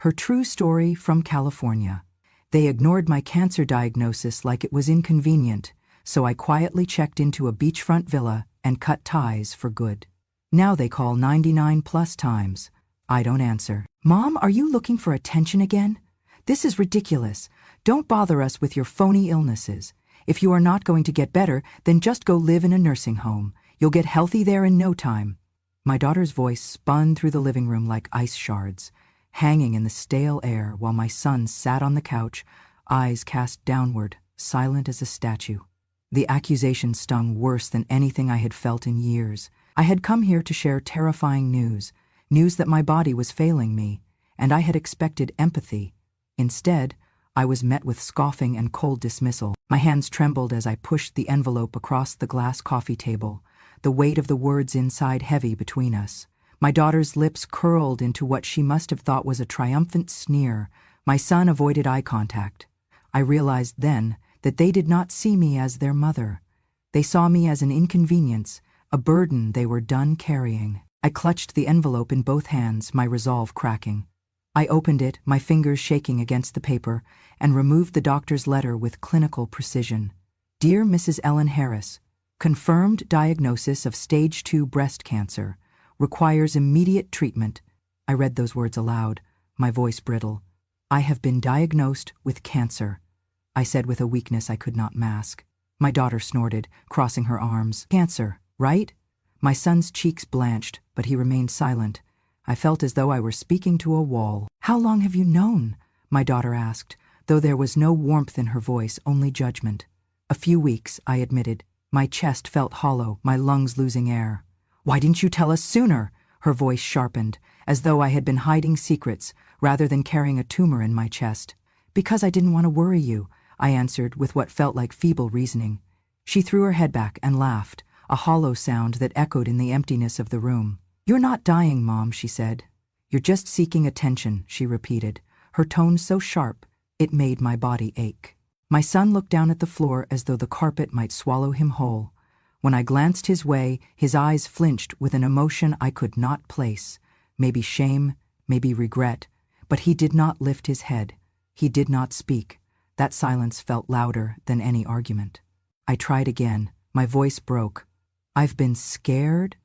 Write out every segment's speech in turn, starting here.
Her true story from California. They ignored my cancer diagnosis like it was inconvenient, so I quietly checked into a beachfront villa and cut ties for good. Now they call 99+ times. I don't answer. Mom, are you looking for attention again? This is ridiculous. Don't bother us with your phony illnesses. If you are not going to get better, then just go live in a nursing home. You'll get healthy there in no time. My daughter's voice spun through the living room like ice shards, hanging in the stale air while my son sat on the couch, eyes cast downward, silent as a statue. The accusation stung worse than anything I had felt in years. I had come here to share terrifying news that my body was failing me, and I had expected empathy. Instead, I was met with scoffing and cold dismissal. My hands trembled as I pushed the envelope across the glass coffee table, the weight of the words inside heavy between us. My daughter's lips curled into what she must have thought was a triumphant sneer. My son avoided eye contact. I realized then that they did not see me as their mother. They saw me as an inconvenience, a burden they were done carrying. I clutched the envelope in both hands, my resolve cracking. I opened it, my fingers shaking against the paper, and removed the doctor's letter with clinical precision. Dear Mrs. Ellen Harris, confirmed diagnosis of stage 2 breast cancer. Requires immediate treatment. I read those words aloud, my voice brittle. I have been diagnosed with cancer, I said with a weakness I could not mask. My daughter snorted, crossing her arms. Cancer, right? My son's cheeks blanched, but he remained silent. I felt as though I were speaking to a wall. How long have you known? My daughter asked, though there was no warmth in her voice, only judgment. A few weeks, I admitted. My chest felt hollow, my lungs losing air. Why didn't you tell us sooner? Her voice sharpened, as though I had been hiding secrets rather than carrying a tumor in my chest. Because I didn't want to worry you, I answered with what felt like feeble reasoning. She threw her head back and laughed, a hollow sound that echoed in the emptiness of the room. You're not dying, Mom, she said. You're just seeking attention, she repeated, her tone so sharp it made my body ache. My son looked down at the floor as though the carpet might swallow him whole. When I glanced his way, his eyes flinched with an emotion I could not place. Maybe shame, maybe regret, but he did not lift his head. He did not speak. That silence felt louder than any argument. I tried again. My voice broke. I've been scared.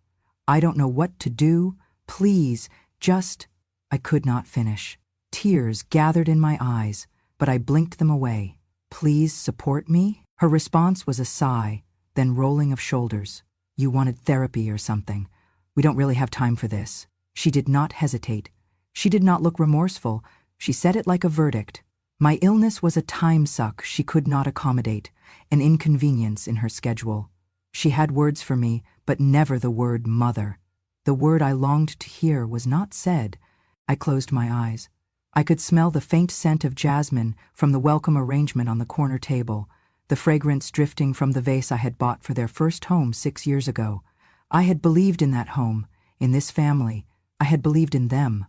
I don't know what to do. Please, just... I could not finish. Tears gathered in my eyes, but I blinked them away. Please support me? Her response was a sigh, then rolling of shoulders. You wanted therapy or something. We don't really have time for this. She did not hesitate. She did not look remorseful. She said it like a verdict. My illness was a time suck she could not accommodate, an inconvenience in her schedule. She had words for me, but never the word mother. The word I longed to hear was not said. I closed my eyes. I could smell the faint scent of jasmine from the welcome arrangement on the corner table, the fragrance drifting from the vase I had bought for their first home 6 years ago. I had believed in that home, in this family. I had believed in them.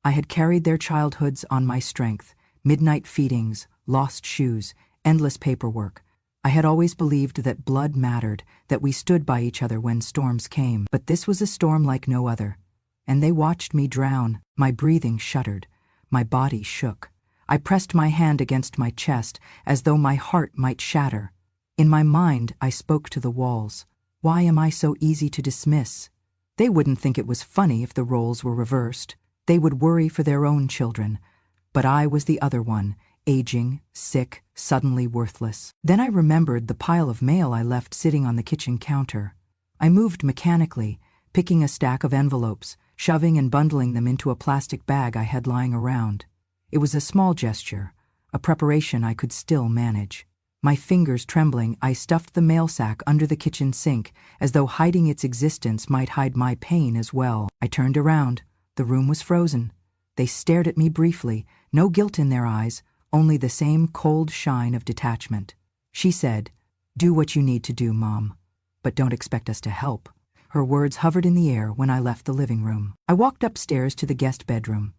I had carried their childhoods on my strength, midnight feedings, lost shoes, endless paperwork. I had always believed that blood mattered, that we stood by each other when storms came. But this was a storm like no other. And they watched me drown. My breathing shuddered. My body shook. I pressed my hand against my chest as though my heart might shatter. In my mind, I spoke to the walls. Why am I so easy to dismiss? They wouldn't think it was funny if the roles were reversed. They would worry for their own children. But I was the other one, aging, sick, suddenly worthless. Then I remembered the pile of mail I left sitting on the kitchen counter. I moved mechanically, picking a stack of envelopes, shoving and bundling them into a plastic bag I had lying around. It was a small gesture, a preparation I could still manage. My fingers trembling, I stuffed the mail sack under the kitchen sink, as though hiding its existence might hide my pain as well. I turned around. The room was frozen. They stared at me briefly, no guilt in their eyes, only the same cold shine of detachment. She said, "Do what you need to do, Mom, but don't expect us to help." Her words hovered in the air when I left the living room. I walked upstairs to the guest bedroom.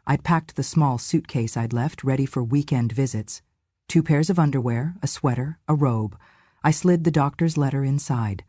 I'd packed the small suitcase I'd left ready for weekend visits. 2 pairs of underwear, a sweater, a robe. I slid the doctor's letter inside.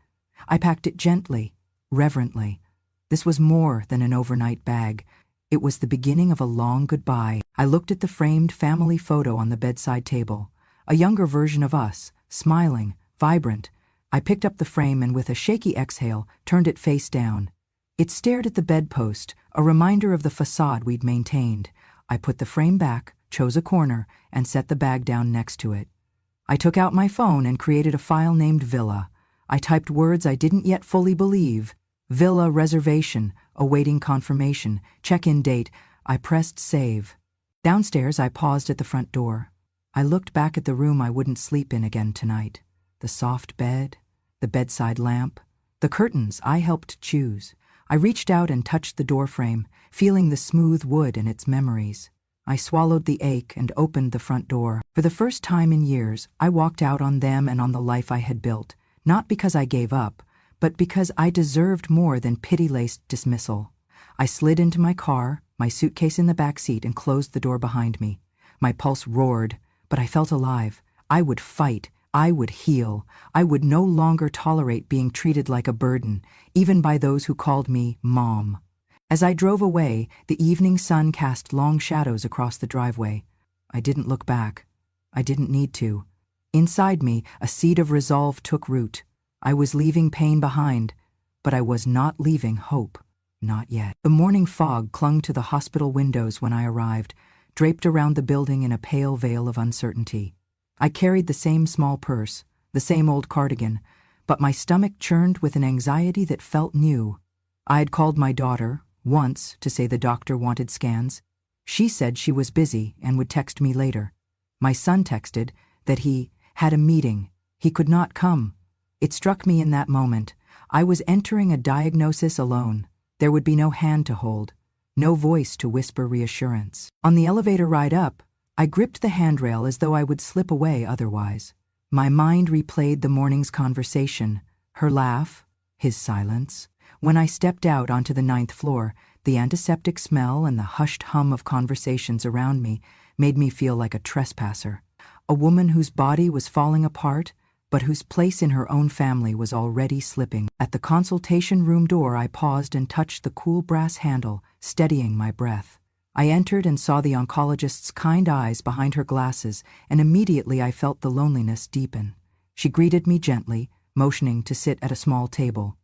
I packed it gently, reverently. This was more than an overnight bag. It was the beginning of a long goodbye. I looked at the framed family photo on the bedside table. A younger version of us, smiling, vibrant. I picked up the frame and with a shaky exhale, turned it face down. It stared at the bedpost, a reminder of the facade we'd maintained. I put the frame back, chose a corner, and set the bag down next to it. I took out my phone and created a file named Villa. I typed words I didn't yet fully believe. Villa reservation, awaiting confirmation, check-in date. I pressed save. Downstairs, I paused at the front door. I looked back at the room I wouldn't sleep in again tonight. The soft bed, the bedside lamp, the curtains I helped choose. I reached out and touched the doorframe, feeling the smooth wood and its memories. I swallowed the ache and opened the front door. For the first time in years, I walked out on them and on the life I had built, not because I gave up, but because I deserved more than pity-laced dismissal. I slid into my car, my suitcase in the back seat, and closed the door behind me. My pulse roared, but I felt alive. I would fight. I would heal. I would no longer tolerate being treated like a burden, even by those who called me Mom. As I drove away, the evening sun cast long shadows across the driveway. I didn't look back. I didn't need to. Inside me, a seed of resolve took root. I was leaving pain behind, but I was not leaving hope. Not yet. The morning fog clung to the hospital windows when I arrived, draped around the building in a pale veil of uncertainty. I carried the same small purse, the same old cardigan, but my stomach churned with an anxiety that felt new. I had called my daughter, once, to say the doctor wanted scans. She said she was busy and would text me later. My son texted that he had a meeting. He could not come. It struck me in that moment. I was entering a diagnosis alone. There would be no hand to hold, no voice to whisper reassurance. On the elevator ride up, I gripped the handrail as though I would slip away otherwise. My mind replayed the morning's conversation, her laugh, his silence. When I stepped out onto the 9th floor, the antiseptic smell and the hushed hum of conversations around me made me feel like a trespasser. A woman whose body was falling apart, but whose place in her own family was already slipping. At the consultation room door, I paused and touched the cool brass handle, steadying my breath. I entered and saw the oncologist's kind eyes behind her glasses, and immediately I felt the loneliness deepen. She greeted me gently, motioning to sit at a small table.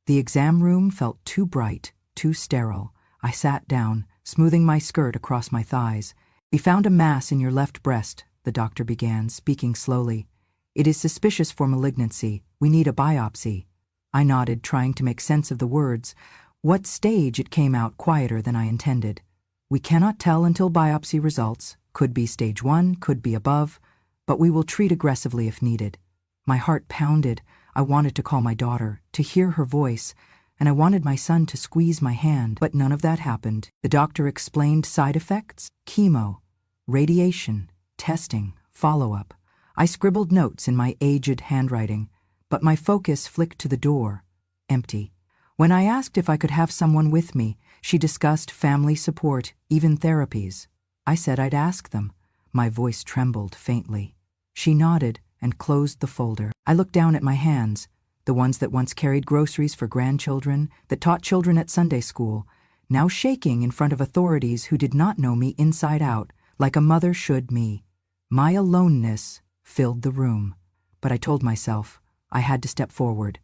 The exam room felt too bright, too sterile. I sat down, smoothing my skirt across my thighs. "We found a mass in your left breast," the doctor began, speaking slowly. "It is suspicious for malignancy. We need a biopsy." I nodded, trying to make sense of the words. What stage? It came out quieter than I intended. "We cannot tell until biopsy results. Could be stage 1, could be above, but we will treat aggressively if needed." My heart pounded. I wanted to call my daughter, to hear her voice, and I wanted my son to squeeze my hand, but none of that happened. The doctor explained side effects, chemo, radiation, testing, follow-up. I scribbled notes in my aged handwriting, but my focus flicked to the door, empty. When I asked if I could have someone with me, she discussed family support, even therapies. I said I'd ask them. My voice trembled faintly. She nodded and closed the folder. I looked down at my hands, the ones that once carried groceries for grandchildren, that taught children at Sunday school, now shaking in front of authorities who did not know me inside out, like a mother should me. My aloneness filled the room, but I told myself I had to step forward.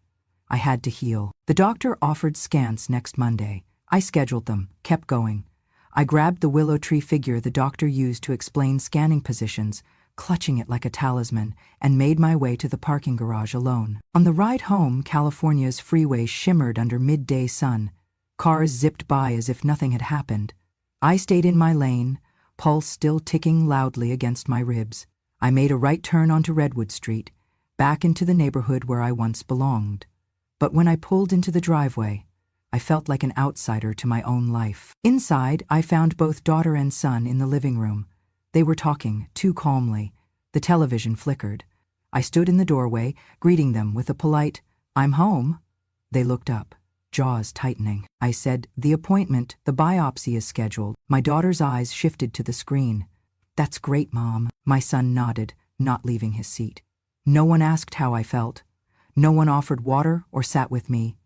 I had to heal. The doctor offered scans next Monday. I scheduled them, kept going. I grabbed the willow tree figure the doctor used to explain scanning positions, clutching it like a talisman, and made my way to the parking garage alone. On the ride home, California's freeway shimmered under midday sun. Cars zipped by as if nothing had happened. I stayed in my lane, pulse still ticking loudly against my ribs. I made a right turn onto Redwood Street, back into the neighborhood where I once belonged. But when I pulled into the driveway, I felt like an outsider to my own life. Inside, I found both daughter and son in the living room. They were talking, too calmly. The television flickered. I stood in the doorway, greeting them with a polite, "I'm home." They looked up, jaws tightening. I said, "The appointment, the biopsy is scheduled." My daughter's eyes shifted to the screen. "That's great, Mom." My son nodded, not leaving his seat. No one asked how I felt. No one offered water or sat with me.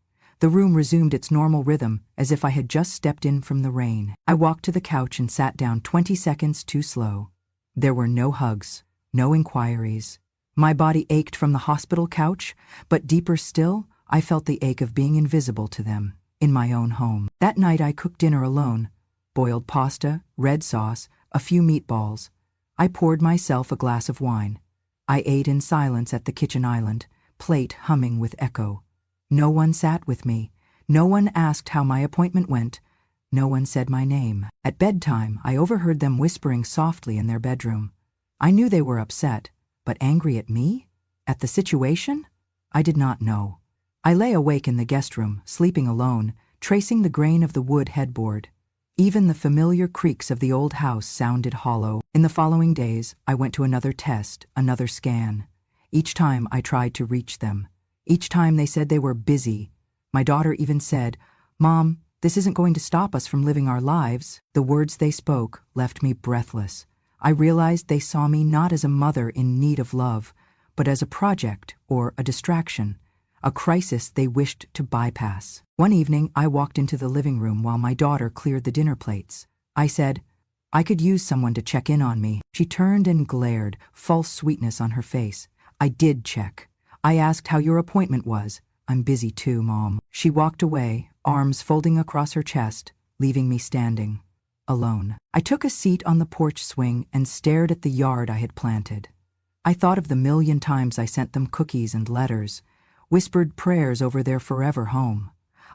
The room resumed its normal rhythm, as if I had just stepped in from the rain. I walked to the couch and sat down 20 seconds too slow. There were no hugs, no inquiries. My body ached from the hospital couch, but deeper still, I felt the ache of being invisible to them, in my own home. That night I cooked dinner alone. Boiled pasta, red sauce, a few meatballs. I poured myself a glass of wine. I ate in silence at the kitchen island, plate humming with echo. No one sat with me. No one asked how my appointment went. No one said my name. At bedtime, I overheard them whispering softly in their bedroom. I knew they were upset, but angry at me? At the situation? I did not know. I lay awake in the guest room, sleeping alone, tracing the grain of the wood headboard. Even the familiar creaks of the old house sounded hollow. In the following days, I went to another test, another scan. Each time I tried to reach them. Each time they said they were busy. My daughter even said, "Mom, this isn't going to stop us from living our lives." The words they spoke left me breathless. I realized they saw me not as a mother in need of love, but as a project or a distraction, a crisis they wished to bypass. One evening, I walked into the living room while my daughter cleared the dinner plates. I said, "I could use someone to check in on me." She turned and glared, false sweetness on her face. "I did check. I asked how your appointment was." "I'm busy too, Mom." She walked away, arms folding across her chest, leaving me standing, alone. I took a seat on the porch swing and stared at the yard I had planted. I thought of the million times I sent them cookies and letters, whispered prayers over their forever home.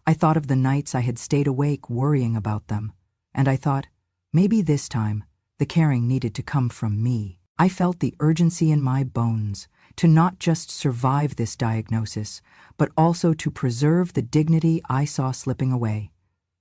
I thought of the nights I had stayed awake worrying about them, and I thought, maybe this time, the caring needed to come from me. I felt the urgency in my bones, to not just survive this diagnosis, but also to preserve the dignity I saw slipping away.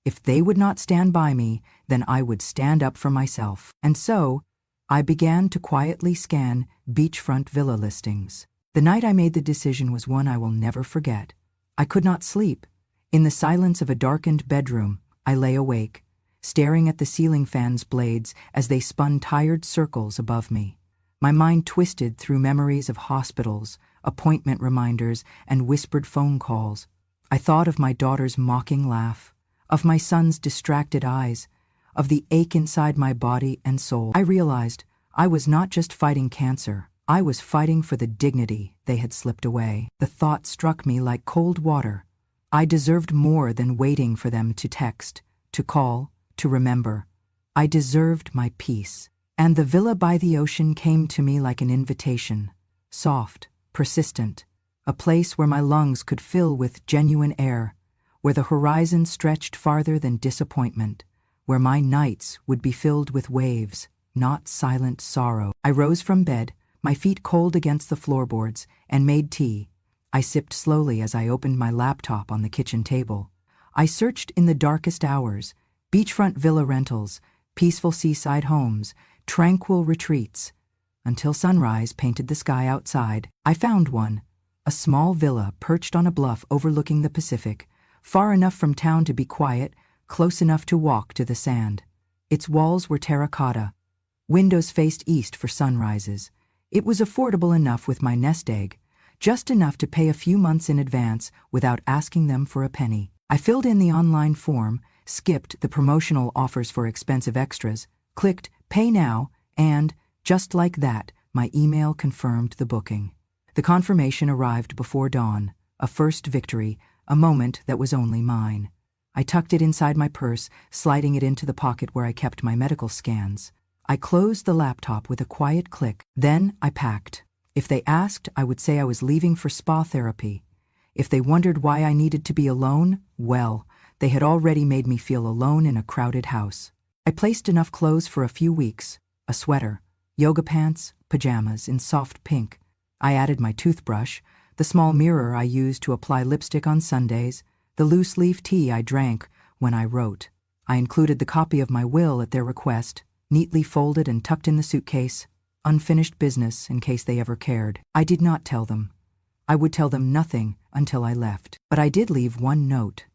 If they would not stand by me, then I would stand up for myself. And so, I began to quietly scan beachfront villa listings. The night I made the decision was one I will never forget. I could not sleep. In the silence of a darkened bedroom, I lay awake, staring at the ceiling fan's blades as they spun tired circles above me. My mind twisted through memories of hospitals, appointment reminders, and whispered phone calls. I thought of my daughter's mocking laugh, of my son's distracted eyes, of the ache inside my body and soul. I realized I was not just fighting cancer. I was fighting for the dignity they had slipped away. The thought struck me like cold water. I deserved more than waiting for them to text, to call, to remember. I deserved my peace. And the villa by the ocean came to me like an invitation, soft, persistent, a place where my lungs could fill with genuine air, where the horizon stretched farther than disappointment, where my nights would be filled with waves, not silent sorrow. I rose from bed, my feet cold against the floorboards, and made tea. I sipped slowly as I opened my laptop on the kitchen table. I searched in the darkest hours, beachfront villa rentals, peaceful seaside homes, tranquil retreats, until sunrise painted the sky outside. I found one, a small villa perched on a bluff overlooking the Pacific, far enough from town to be quiet, close enough to walk to the sand. Its walls were terracotta. Windows faced east for sunrises. It was affordable enough with my nest egg, just enough to pay a few months in advance without asking them for a penny. I filled in the online form, skipped the promotional offers for expensive extras, clicked Pay Now, and, just like that, my email confirmed the booking. The confirmation arrived before dawn, a first victory, a moment that was only mine. I tucked it inside my purse, sliding it into the pocket where I kept my medical scans. I closed the laptop with a quiet click. Then I packed. If they asked, I would say I was leaving for spa therapy. If they wondered why I needed to be alone, well, they had already made me feel alone in a crowded house. I placed enough clothes for a few weeks, a sweater, yoga pants, pajamas in soft pink. I added my toothbrush, the small mirror I used to apply lipstick on Sundays, the loose-leaf tea I drank when I wrote. I included the copy of my will at their request, neatly folded and tucked in the suitcase, unfinished business in case they ever cared. I did not tell them. I would tell them nothing until I left. But I did leave one note.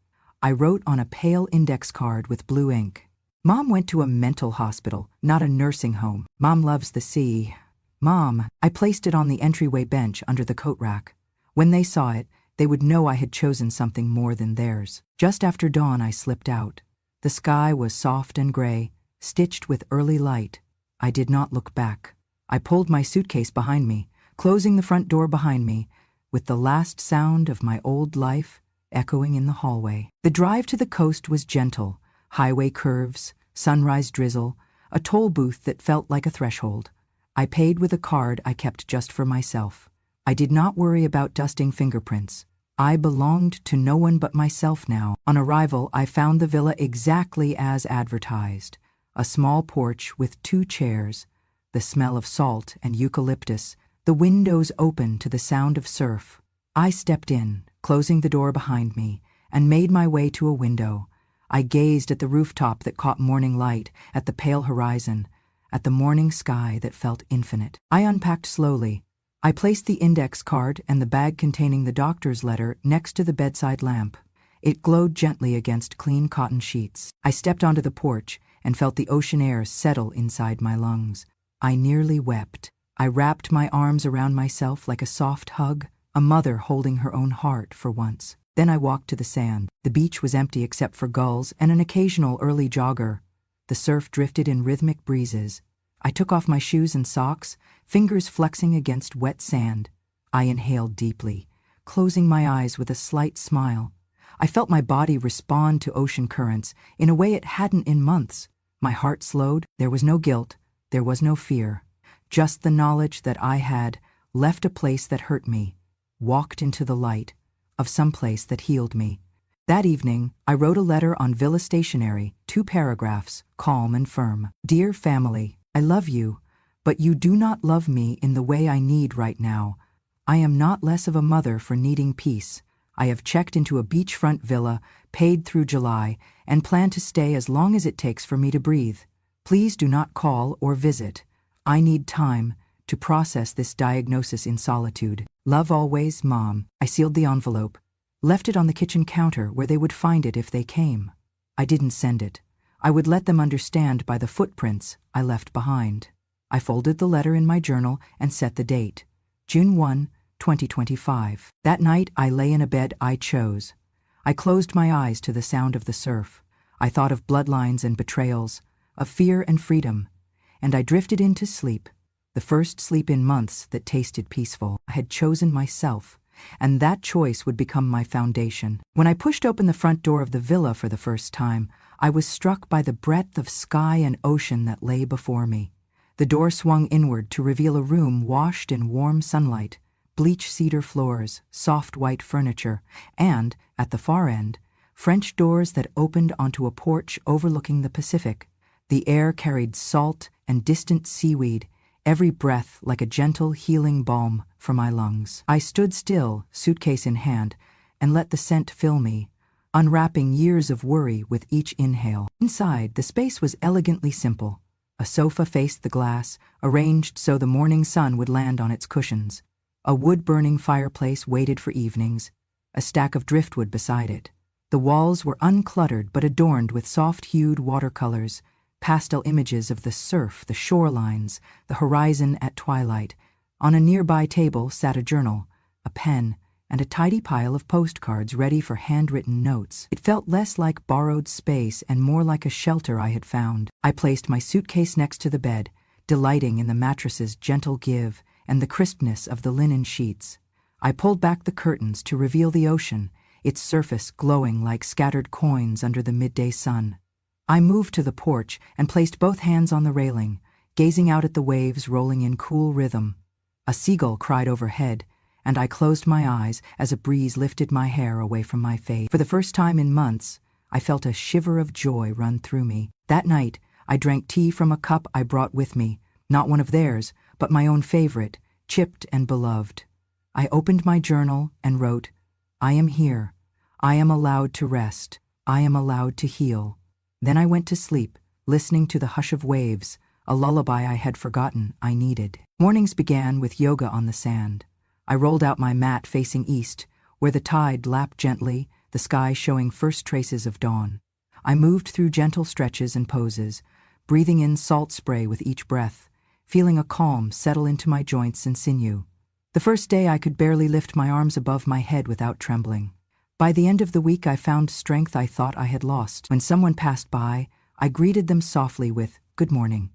I wrote on a pale index card with blue ink. Mom went to a mental hospital, not a nursing home. Mom loves the sea. Mom. I placed it on the entryway bench under the coat rack. When they saw it, They would know I had chosen something more than theirs. Just after dawn I slipped out. The sky was soft and gray, stitched with early light. I did not look back. I pulled my suitcase behind me, closing the front door behind me, with the last sound of my old life echoing in the hallway. The drive to the coast was gentle, highway curves, sunrise drizzle, a toll booth that felt like a threshold. I paid with a card I kept just for myself. I did not worry about dusting fingerprints. I belonged to no one but myself now. On arrival, I found the villa exactly as advertised. A small porch with 2 chairs, the smell of salt and eucalyptus, the windows open to the sound of surf. I stepped in, closing the door behind me, and made my way to a window. I gazed at the rooftop that caught morning light, at the pale horizon, at the morning sky that felt infinite. I unpacked slowly. I placed the index card and the bag containing the doctor's letter next to the bedside lamp. It glowed gently against clean cotton sheets. I stepped onto the porch and felt the ocean air settle inside my lungs. I nearly wept. I wrapped my arms around myself like a soft hug, a mother holding her own heart for once. Then I walked to the sand. The beach was empty except for gulls and an occasional early jogger. The surf drifted in rhythmic breezes. I took off my shoes and socks, fingers flexing against wet sand. I inhaled deeply, closing my eyes with a slight smile. I felt my body respond to ocean currents in a way it hadn't in months. My heart slowed. There was no guilt. There was no fear. Just the knowledge that I had left a place that hurt me, walked into the light of some place that healed me. That evening, I wrote a letter on villa stationery, 2 paragraphs, calm and firm. Dear family, I love you, but you do not love me in the way I need right now. I am not less of a mother for needing peace. I have checked into a beachfront villa, paid through July, and plan to stay as long as it takes for me to breathe. Please do not call or visit. I need time to process this diagnosis in solitude. Love always, Mom. I sealed the envelope, left it on the kitchen counter where they would find it if they came. I didn't send it. I would let them understand by the footprints I left behind. I folded the letter in my journal and set the date, June 1, 2025. That night I lay in a bed I chose. I closed my eyes to the sound of the surf. I thought of bloodlines and betrayals, of fear and freedom, and I drifted into sleep, the first sleep in months that tasted peaceful. I had chosen myself, and that choice would become my foundation. When I pushed open the front door of the villa for the first time, I was struck by the breadth of sky and ocean that lay before me. The door swung inward to reveal a room washed in warm sunlight, bleached cedar floors, soft white furniture, and, at the far end, French doors that opened onto a porch overlooking the Pacific. The air carried salt and distant seaweed, every breath like a gentle, healing balm for my lungs. I stood still, suitcase in hand, and let the scent fill me, unwrapping years of worry with each inhale. Inside, the space was elegantly simple. A sofa faced the glass, arranged so the morning sun would land on its cushions. A wood-burning fireplace waited for evenings, a stack of driftwood beside it. The walls were uncluttered but adorned with soft-hued watercolors, pastel images of the surf, the shorelines, the horizon at twilight. On a nearby table sat a journal, a pen, and a tidy pile of postcards ready for handwritten notes. It felt less like borrowed space and more like a shelter I had found. I placed my suitcase next to the bed, delighting in the mattress's gentle give and the crispness of the linen sheets. I pulled back the curtains to reveal the ocean, its surface glowing like scattered coins under the midday sun. I moved to the porch and placed both hands on the railing, gazing out at the waves rolling in cool rhythm. A seagull cried overhead, and I closed my eyes as a breeze lifted my hair away from my face. For the first time in months, I felt a shiver of joy run through me. That night, I drank tea from a cup I brought with me, not one of theirs, but my own favorite, chipped and beloved. I opened my journal and wrote, "I am here. I am allowed to rest. I am allowed to heal." Then I went to sleep, listening to the hush of waves, a lullaby I had forgotten I needed. Mornings began with yoga on the sand. I rolled out my mat facing east, where the tide lapped gently, the sky showing first traces of dawn. I moved through gentle stretches and poses, breathing in salt spray with each breath, feeling a calm settle into my joints and sinew. The first day I could barely lift my arms above my head without trembling. By the end of the week I found strength I thought I had lost. When someone passed by, I greeted them softly with, "Good morning,"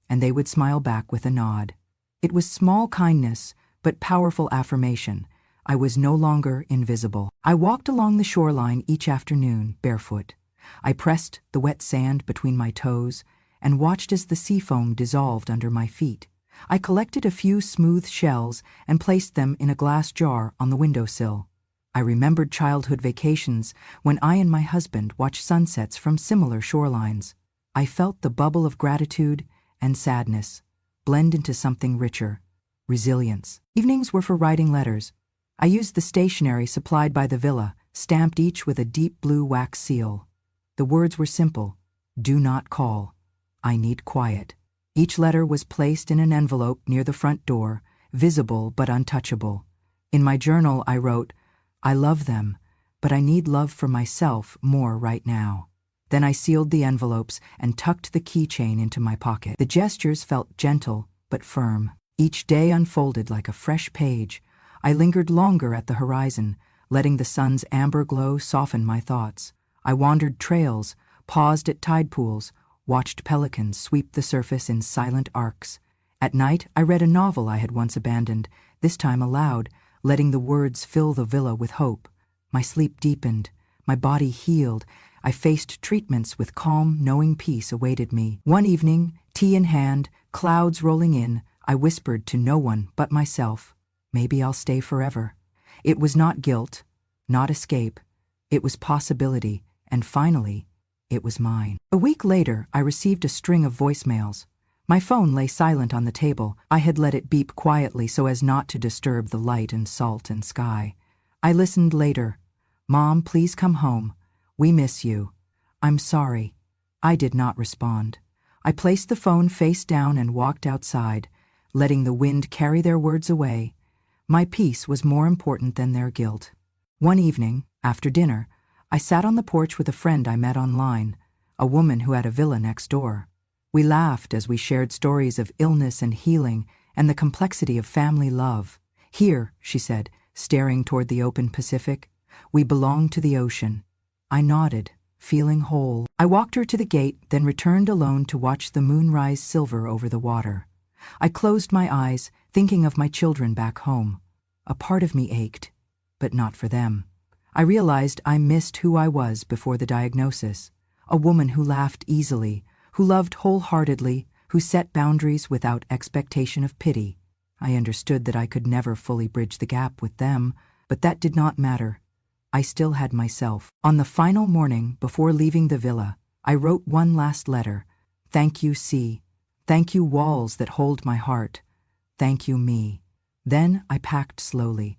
and they would smile back with a nod. It was small kindness, but powerful affirmation. I was no longer invisible. I walked along the shoreline each afternoon, barefoot. I pressed the wet sand between my toes and watched as the sea foam dissolved under my feet. I collected a few smooth shells and placed them in a glass jar on the windowsill. I remembered childhood vacations when I and my husband watched sunsets from similar shorelines. I felt the bubble of gratitude and sadness blend into something richer, resilience. Evenings were for writing letters. I used the stationery supplied by the villa, stamped each with a deep blue wax seal. The words were simple: "Do not call. I need quiet." Each letter was placed in an envelope near the front door, visible but untouchable. In my journal I wrote, "I love them, but I need love for myself more right now." Then I sealed the envelopes and tucked the keychain into my pocket. The gestures felt gentle but firm. Each day unfolded like a fresh page. I lingered longer at the horizon, letting the sun's amber glow soften my thoughts. I wandered trails, paused at tide pools, watched pelicans sweep the surface in silent arcs. At night, I read a novel I had once abandoned, this time aloud, letting the words fill the villa with hope. My sleep deepened, my body healed. I faced treatments with calm, knowing peace awaited me. One evening, tea in hand, clouds rolling in, I whispered to no one but myself, "Maybe I'll stay forever." It was not guilt, not escape. It was possibility, and finally, it was mine. A week later, I received a string of voicemails. My phone lay silent on the table. I had let it beep quietly so as not to disturb the light and salt and sky. I listened later. "Mom, please come home. We miss you. I'm sorry." I did not respond. I placed the phone face down and walked outside, letting the wind carry their words away. My peace was more important than their guilt. One evening, after dinner, I sat on the porch with a friend I met online, a woman who had a villa next door. We laughed as we shared stories of illness and healing and the complexity of family love. "Here," she said, staring toward the open Pacific, "we belong to the ocean." I nodded, feeling whole. I walked her to the gate, then returned alone to watch the moon rise silver over the water. I closed my eyes, thinking of my children back home. A part of me ached, but not for them. I realized I missed who I was before the diagnosis, a woman who laughed easily, who loved wholeheartedly, who set boundaries without expectation of pity. I understood that I could never fully bridge the gap with them, but that did not matter. I still had myself. On the final morning before leaving the villa, I wrote one last letter. "Thank you, sea. Thank you, walls that hold my heart. Thank you, me." Then I packed slowly,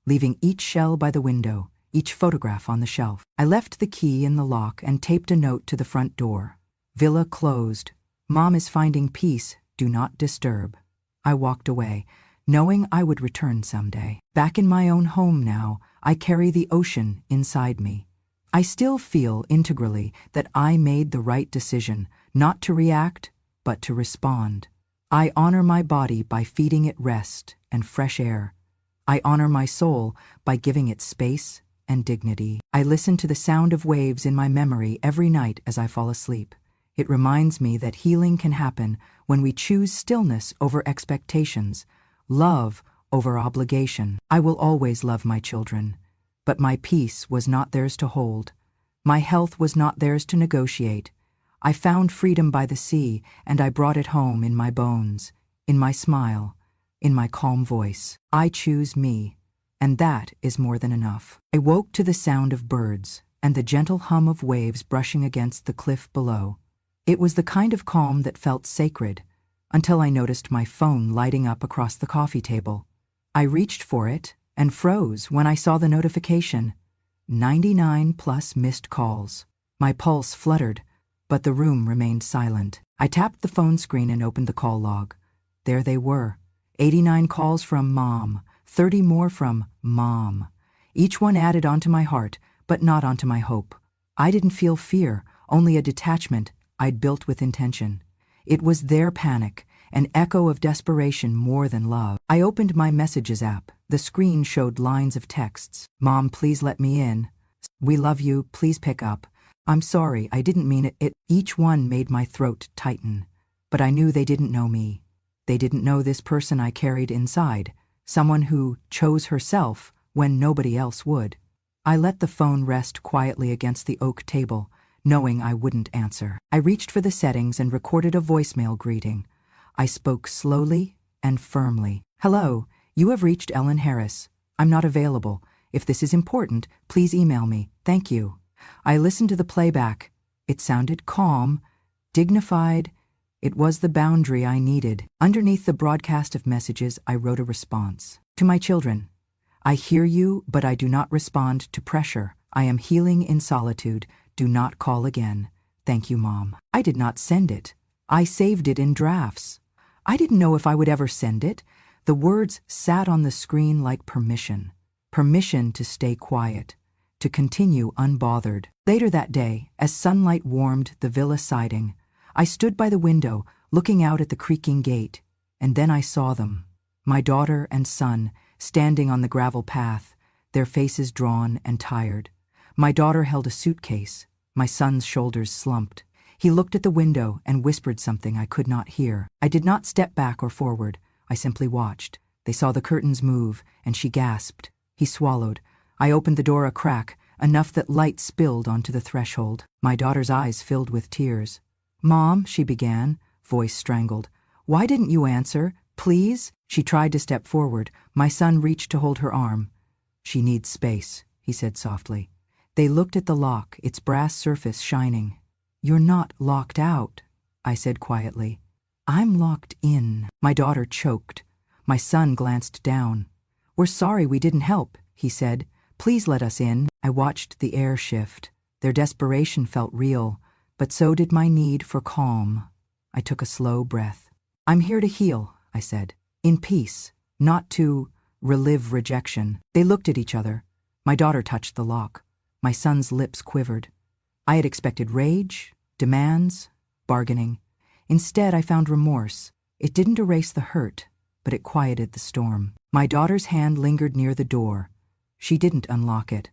leaving each shell by the window, each photograph on the shelf. I left the key in the lock and taped a note to the front door. "Villa closed. Mom is finding peace. Do not disturb." I walked away, knowing I would return someday. Back in my own home now, I carry the ocean inside me. I still feel integrally that I made the right decision, not to react, but to respond. I honor my body by feeding it rest and fresh air. I honor my soul by giving it space and dignity. I listen to the sound of waves in my memory every night as I fall asleep. It reminds me that healing can happen when we choose stillness over expectations, love over obligation. I will always love my children, but my peace was not theirs to hold. My health was not theirs to negotiate. I found freedom by the sea, and I brought it home in my bones, in my smile, in my calm voice. I choose me, and that is more than enough. I woke to the sound of birds and the gentle hum of waves brushing against the cliff below. It was the kind of calm that felt sacred, until I noticed my phone lighting up across the coffee table. I reached for it and froze when I saw the notification. 99 plus missed calls. My pulse fluttered, but the room remained silent. I tapped the phone screen and opened the call log. There they were. 89 calls from Mom, 30 more from Mom. Each one added onto my heart, but not onto my hope. I didn't feel fear, only a detachment I'd built with intention. It was their panic, an echo of desperation more than love. I opened my messages app. The screen showed lines of texts. Mom, please let me in. We love you, please pick up. I'm sorry, I didn't mean it. Each one made my throat tighten. But I knew they didn't know me. They didn't know this person I carried inside, someone who chose herself when nobody else would. I let the phone rest quietly against the oak table, knowing I wouldn't answer. I reached for the settings and recorded a voicemail greeting. I spoke slowly and firmly. Hello, you have reached Ellen Harris. I'm not available. If this is important, please email me. Thank you. I listened to the playback. It sounded calm, dignified. It was the boundary I needed. Underneath the broadcast of messages, I wrote a response. To my children, I hear you, but I do not respond to pressure. I am healing in solitude. Do not call again. Thank you, Mom. I did not send it. I saved it in drafts. I didn't know if I would ever send it. The words sat on the screen like permission. Permission to stay quiet, to continue unbothered. Later that day, as sunlight warmed the villa siding, I stood by the window, looking out at the creaking gate, and then I saw them, my daughter and son, standing on the gravel path, their faces drawn and tired. My daughter held a suitcase. My son's shoulders slumped. He looked at the window and whispered something I could not hear. I did not step back or forward. I simply watched. They saw the curtains move, and she gasped. He swallowed. I opened the door a crack, enough that light spilled onto the threshold. My daughter's eyes filled with tears. Mom, she began, voice strangled. Why didn't you answer? Please? She tried to step forward. My son reached to hold her arm. She needs space, he said softly. They looked at the lock, its brass surface shining. You're not locked out, I said quietly. I'm locked in. My daughter choked. My son glanced down. We're sorry we didn't help, he said. Please let us in. I watched the air shift. Their desperation felt real, but so did my need for calm. I took a slow breath. I'm here to heal, I said, in peace, not to relive rejection. They looked at each other. My daughter touched the lock. My son's lips quivered. I had expected rage, demands, bargaining. Instead, I found remorse. It didn't erase the hurt, but it quieted the storm. My daughter's hand lingered near the door. She didn't unlock it.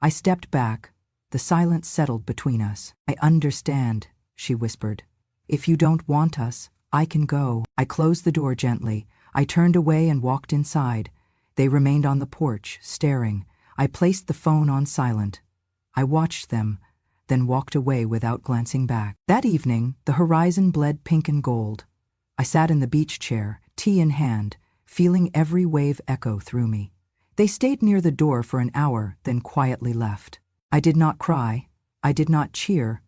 I stepped back. The silence settled between us. I understand, she whispered. If you don't want us, I can go. I closed the door gently. I turned away and walked inside. They remained on the porch, staring. I placed the phone on silent. I watched them, then walked away without glancing back. That evening, the horizon bled pink and gold. I sat in the beach chair, tea in hand, feeling every wave echo through me. They stayed near the door for an hour, then quietly left. I did not cry. I did not cheer.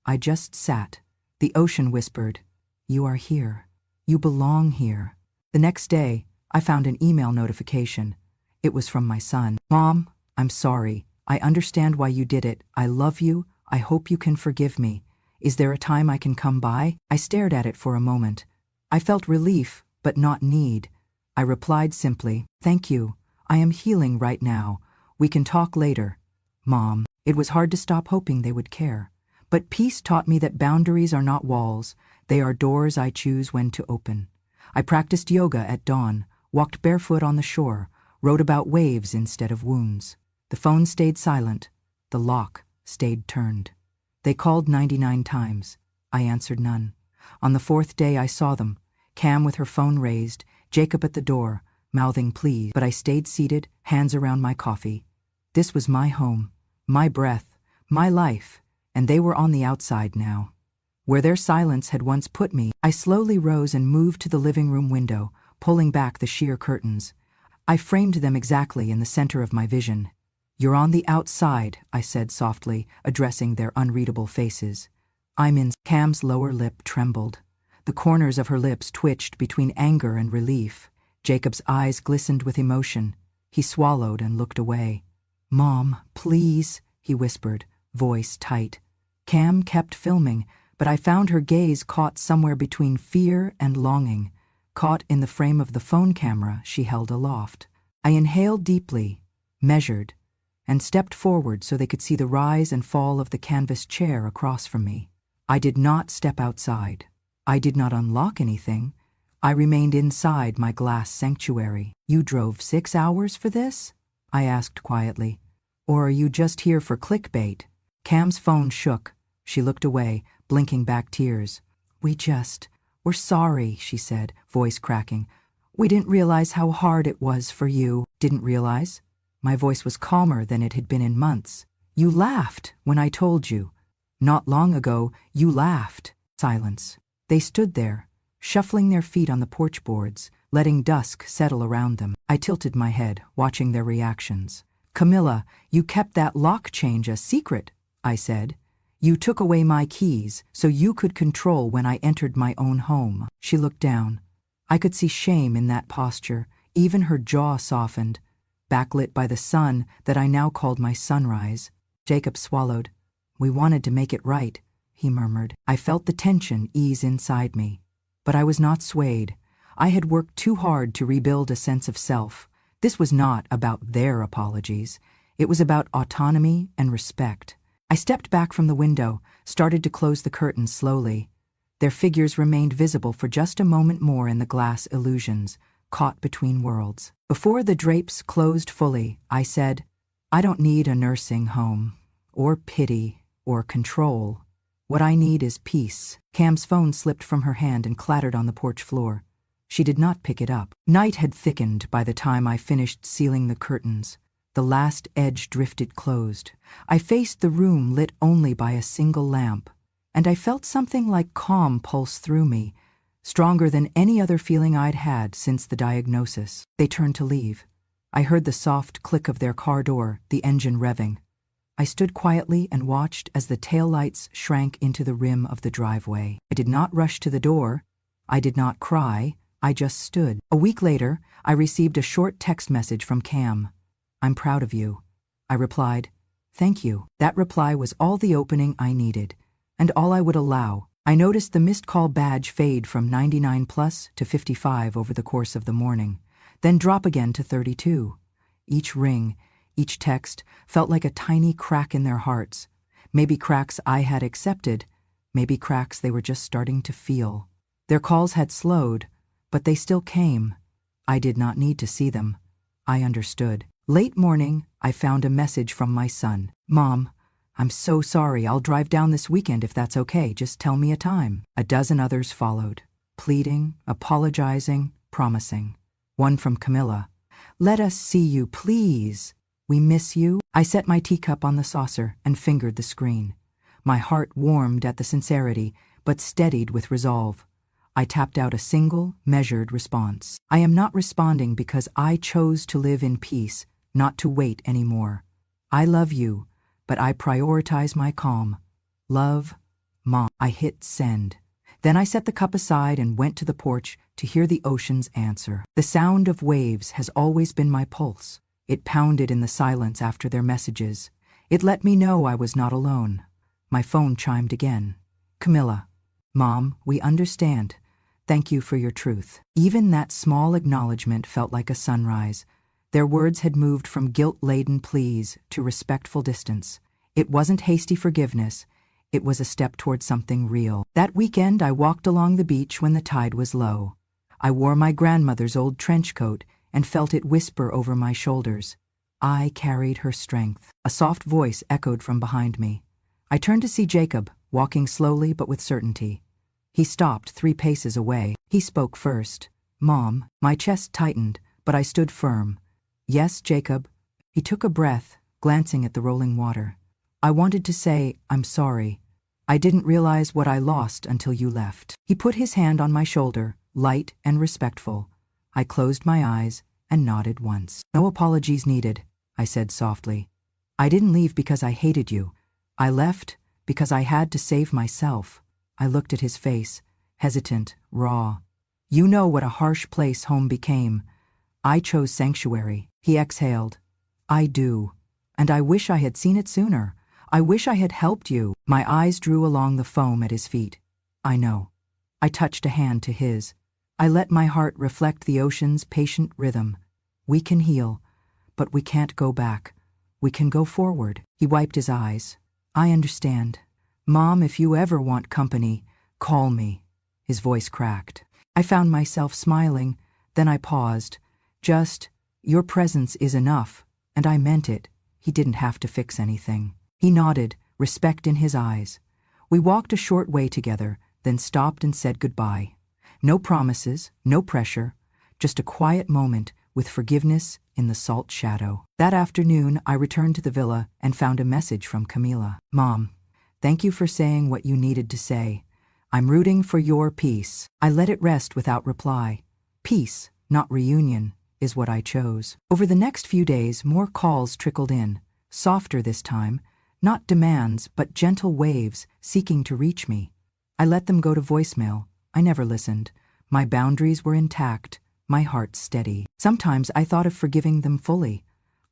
I just sat. The ocean whispered, "You are here. You belong here." The next day, I found an email notification. It was from my son. Mom, I'm sorry. I understand why you did it. I love you. I hope you can forgive me. Is there a time I can come by? I stared at it for a moment. I felt relief, but not need. I replied simply, "Thank you. I am healing right now. We can talk later." Mom, it was hard to stop hoping they would care. But peace taught me that boundaries are not walls. They are doors I choose when to open. I practiced yoga at dawn, walked barefoot on the shore, wrote about waves instead of wounds. The phone stayed silent. The lock stayed turned. They called 99 times. I answered none. On the fourth day I saw them, Cam with her phone raised, Jacob at the door, mouthing please. But I stayed seated, hands around my coffee. This was my home, my breath, my life, and they were on the outside now. Where their silence had once put me, I slowly rose and moved to the living room window, pulling back the sheer curtains. I framed them exactly in the center of my vision. "You're on the outside," I said softly, addressing their unreadable faces. "I'm in." Cam's lower lip trembled. The corners of her lips twitched between anger and relief. Jacob's eyes glistened with emotion. He swallowed and looked away. "Mom, please," he whispered, voice tight. Cam kept filming, but I found her gaze caught somewhere between fear and longing, caught in the frame of the phone camera she held aloft. I inhaled deeply, measured, and stepped forward so they could see the rise and fall of the canvas chair across from me. I did not step outside. I did not unlock anything. I remained inside my glass sanctuary. You drove 6 hours for this? I asked quietly. Or are you just here for clickbait? Cam's phone shook. She looked away, blinking back tears. We're sorry, she said, voice cracking. We didn't realize how hard it was for you. Didn't realize? My voice was calmer than it had been in months. You laughed when I told you. Not long ago, you laughed. Silence. They stood there, shuffling their feet on the porch boards, letting dusk settle around them. I tilted my head, watching their reactions. Camilla, you kept that lock change a secret, I said. You took away my keys so you could control when I entered my own home. She looked down. I could see shame in that posture. Even her jaw softened, backlit by the sun that I now called my sunrise. Jacob swallowed. We wanted to make it right, he murmured. I felt the tension ease inside me. But I was not swayed. I had worked too hard to rebuild a sense of self. This was not about their apologies. It was about autonomy and respect. I stepped back from the window, started to close the curtains slowly. Their figures remained visible for just a moment more in the glass illusions, caught between worlds. Before the drapes closed fully, I said, I don't need a nursing home, or pity, or control. What I need is peace. Cam's phone slipped from her hand and clattered on the porch floor. She did not pick it up. Night had thickened by the time I finished sealing the curtains. The last edge drifted closed. I faced the room lit only by a single lamp, and I felt something like calm pulse through me, stronger than any other feeling I'd had since the diagnosis. They turned to leave. I heard the soft click of their car door, the engine revving. I stood quietly and watched as the taillights shrank into the rim of the driveway. I did not rush to the door. I did not cry. I just stood. A week later, I received a short text message from Cam. I'm proud of you. I replied, thank you. That reply was all the opening I needed, and all I would allow. I noticed the missed call badge fade from 99 plus to 55 over the course of the morning, then drop again to 32. Each ring, each text felt like a tiny crack in their hearts. Maybe cracks I had accepted, maybe cracks they were just starting to feel. Their calls had slowed, but they still came. I did not need to see them. I understood. Late morning, I found a message from my son. Mom, I'm so sorry. I'll drive down this weekend if that's okay. Just tell me a time. A dozen others followed, pleading, apologizing, promising. One from Camilla. Let us see you, please. We miss you. I set my teacup on the saucer and fingered the screen. My heart warmed at the sincerity, but steadied with resolve. I tapped out a single, measured response. I am not responding because I chose to live in peace, not to wait anymore. I love you, but I prioritize my calm. Love, Mom. I hit send. Then I set the cup aside and went to the porch to hear the ocean's answer. The sound of waves has always been my pulse. It pounded in the silence after their messages. It let me know I was not alone. My phone chimed again. Camilla. Mom, we understand. Thank you for your truth. Even that small acknowledgement felt like a sunrise. Their words had moved from guilt-laden pleas to respectful distance. It wasn't hasty forgiveness. It was a step toward something real. That weekend, I walked along the beach when the tide was low. I wore my grandmother's old trench coat and felt it whisper over my shoulders. I carried her strength. A soft voice echoed from behind me. I turned to see Jacob, walking slowly but with certainty. He stopped 3 paces away. He spoke first. Mom. My chest tightened, but I stood firm. Yes, Jacob. He took a breath, glancing at the rolling water. I wanted to say, I'm sorry. I didn't realize what I lost until you left. He put his hand on my shoulder, light and respectful. I closed my eyes and nodded once. No apologies needed, I said softly. I didn't leave because I hated you. I left because I had to save myself. I looked at his face, hesitant, raw. You know what a harsh place home became. I chose sanctuary. He exhaled. I do. And I wish I had seen it sooner. I wish I had helped you. My eyes drew along the foam at his feet. I know. I touched a hand to his. I let my heart reflect the ocean's patient rhythm. We can heal, but we can't go back. We can go forward. He wiped his eyes. I understand. Mom, if you ever want company, call me. His voice cracked. I found myself smiling, then I paused. Just, your presence is enough, and I meant it. He didn't have to fix anything. He nodded, respect in his eyes. We walked a short way together, then stopped and said goodbye. No promises, no pressure, just a quiet moment with forgiveness in the salt shadow. That afternoon, I returned to the villa and found a message from Camila. Mom, thank you for saying what you needed to say. I'm rooting for your peace. I let it rest without reply. Peace, not reunion, is what I chose. Over the next few days, more calls trickled in, softer this time, not demands, but gentle waves seeking to reach me. I let them go to voicemail. I never listened. My boundaries were intact, my heart steady. Sometimes I thought of forgiving them fully.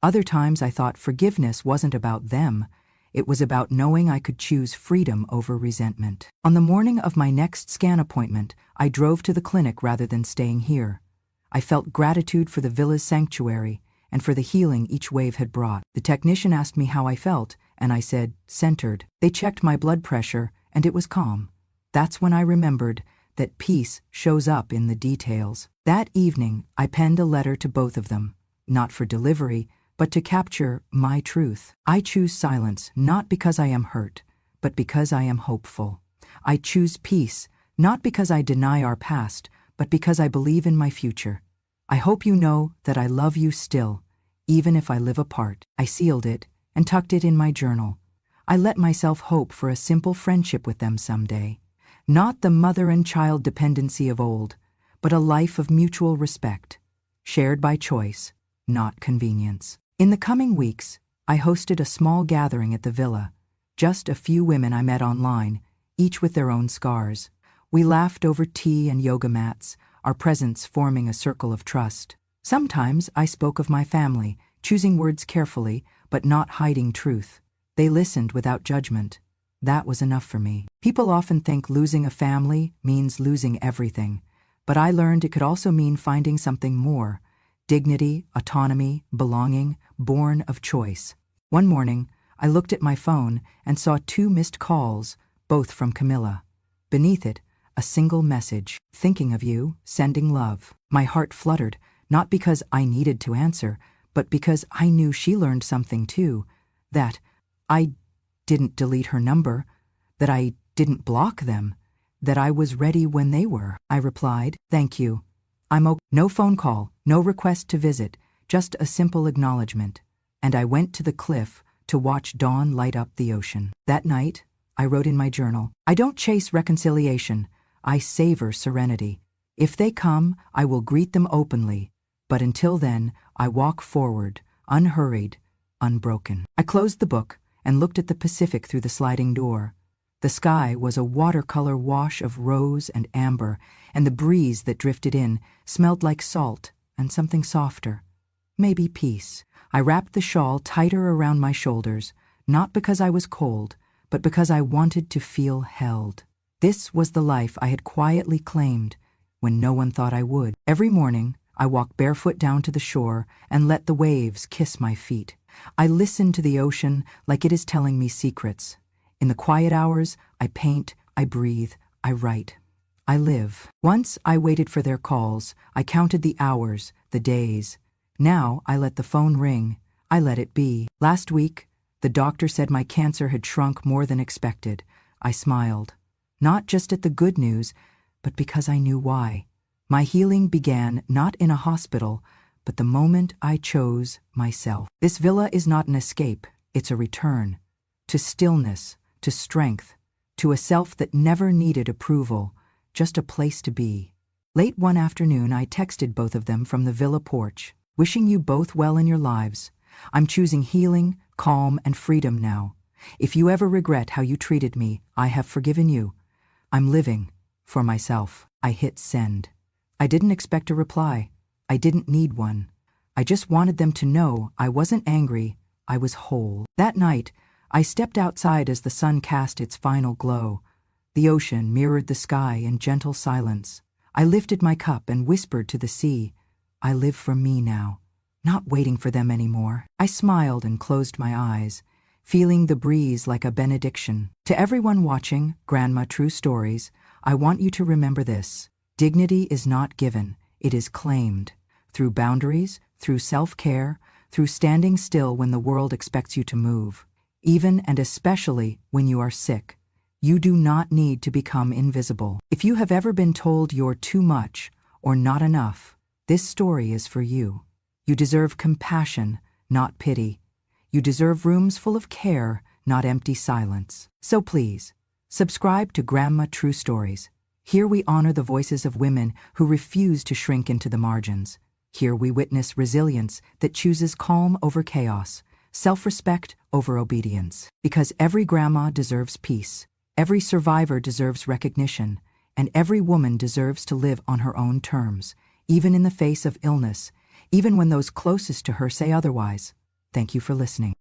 Other times I thought forgiveness wasn't about them. It was about knowing I could choose freedom over resentment. On the morning of my next scan appointment, I drove to the clinic rather than staying here. I felt gratitude for the villa's sanctuary and for the healing each wave had brought. The technician asked me how I felt, and I said, centered. They checked my blood pressure, and it was calm. That's when I remembered that peace shows up in the details. That evening, I penned a letter to both of them, not for delivery, but to capture my truth. I choose silence, not because I am hurt, but because I am hopeful. I choose peace, not because I deny our past, but because I believe in my future. I hope you know that I love you still, even if I live apart. I sealed it and tucked it in my journal. I let myself hope for a simple friendship with them someday. Not the mother and child dependency of old, but a life of mutual respect, shared by choice, not convenience. In the coming weeks, I hosted a small gathering at the villa, just a few women I met online, each with their own scars. We laughed over tea and yoga mats, our presence forming a circle of trust. Sometimes I spoke of my family, choosing words carefully, but not hiding truth. They listened without judgment. That was enough for me. People often think losing a family means losing everything, but I learned it could also mean finding something more: dignity, autonomy, belonging, born of choice. One morning, I looked at my phone and saw 2 missed calls, both from Camila. Beneath it, a single message: thinking of you, sending love. My heart fluttered, not because I needed to answer, but because I knew she learned something too, that I didn't delete her number, that I didn't block them, that I was ready when they were. I replied, thank you. I'm okay. No phone call, no request to visit, just a simple acknowledgement. And I went to the cliff to watch dawn light up the ocean. That night, I wrote in my journal, I don't chase reconciliation, I savor serenity. If they come, I will greet them openly, but until then, I walk forward, unhurried, unbroken. I closed the book and looked at the Pacific through the sliding door. The sky was a watercolor wash of rose and amber, and the breeze that drifted in smelled like salt and something softer. Maybe peace. I wrapped the shawl tighter around my shoulders, not because I was cold, but because I wanted to feel held. This was the life I had quietly claimed when no one thought I would. Every morning, I walked barefoot down to the shore and let the waves kiss my feet. I listen to the ocean like it is telling me secrets. In the quiet hours, I paint, I breathe, I write. I live. Once I waited for their calls. I counted the hours, the days. Now I let the phone ring. I let it be. Last week, the doctor said my cancer had shrunk more than expected. I smiled. Not just at the good news, but because I knew why. My healing began not in a hospital, but the moment I chose myself. This villa is not an escape, it's a return. To stillness, to strength, to a self that never needed approval, just a place to be. Late one afternoon, I texted both of them from the villa porch, wishing you both well in your lives. I'm choosing healing, calm, and freedom now. If you ever regret how you treated me, I have forgiven you. I'm living for myself. I hit send. I didn't expect a reply. I didn't need one. I just wanted them to know I wasn't angry, I was whole. That night, I stepped outside as the sun cast its final glow. The ocean mirrored the sky in gentle silence. I lifted my cup and whispered to the sea, I live for me now, not waiting for them anymore. I smiled and closed my eyes, feeling the breeze like a benediction. To everyone watching Grandma True Stories, I want you to remember this. Dignity is not given, it is claimed. Through boundaries, through self-care, through standing still when the world expects you to move. Even and especially when you are sick. You do not need to become invisible. If you have ever been told you're too much or not enough, this story is for you. You deserve compassion, not pity. You deserve rooms full of care, not empty silence. So please, subscribe to Grandma True Stories. Here we honor the voices of women who refuse to shrink into the margins. Here we witness resilience that chooses calm over chaos, self-respect over obedience. Because every grandma deserves peace, every survivor deserves recognition, and every woman deserves to live on her own terms, even in the face of illness, even when those closest to her say otherwise. Thank you for listening.